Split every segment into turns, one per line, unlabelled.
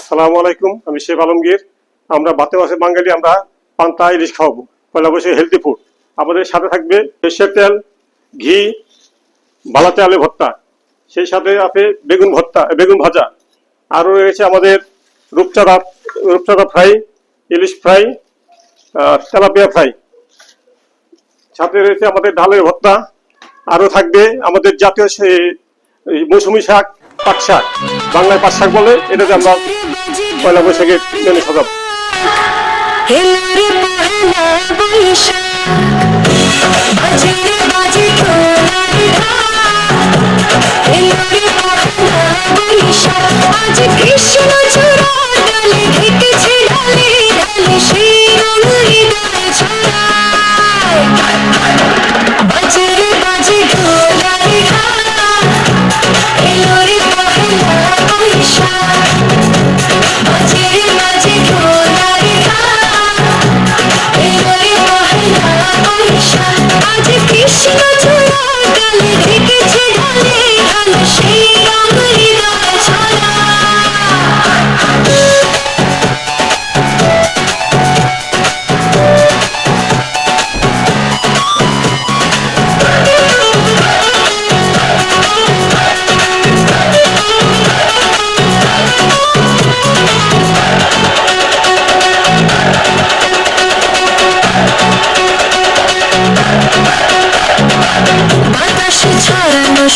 আসসালামু আলাইকুম, আমি শেখ আলমগীর। আমরা বাতে মাসে বাঙালি, আমরা পান্তা ইলিশ খাওয়াবো। পয়লা বৈশাখে হেলদি ফুড। আমাদের সাথে থাকবে সরষের তেল, ঘি, বালাতে আলু ভর্তা, সেই সাথে আছে বেগুন ভর্তা, বেগুন ভাজা। আরও রয়েছে আমাদের রূপচাঁদা রূপচাঁদা ফ্রাই, ইলিশ ফ্রাই, তেলাপিয়া ফ্রাই। সাথে রয়েছে আমাদের ডালের ভর্তা। আরও থাকবে আমাদের জাতীয় মৌসুমী শাক, পাট শাক, বাংলায় পাট শাক বলে, এটাতে আমরা পয়লা বৈশাখে মেনে সাজাবো।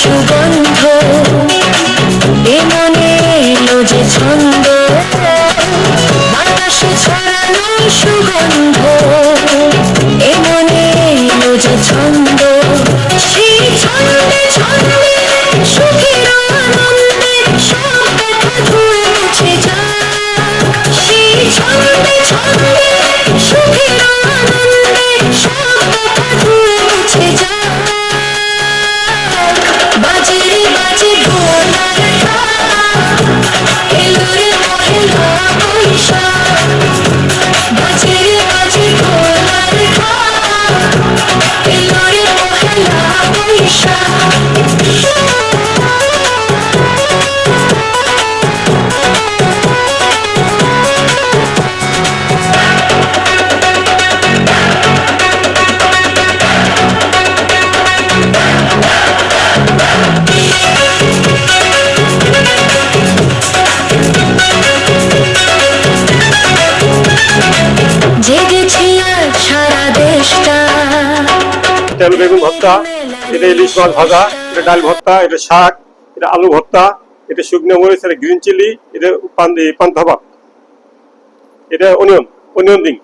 সুগন্ধ এমনে এলো যে ছন্দ, বাতাসে ছড়ানো সুগন্ধ এমনে এলো যে ছন্দ। সেই ছন্দে ছন্দে সুখের আনন্দে সব ব্যথা ধুয়ে মুছে যায়। সেই ছন্দে ছন্দে সুখের আনন্দে সব ব্যথা ধুয়ে মুছে যায়।
তেল বেগুন ভর্তা, এটা ইলিশ মাছ ভাজা, এটা ডাল ভর্তা, এটা শাক, এটা আলু ভর্তা, এটা শুকনো মরিচ, এটা গ্রিন চিলি, এটা পান্তা ভাত, এটা অনিয়ন রিং।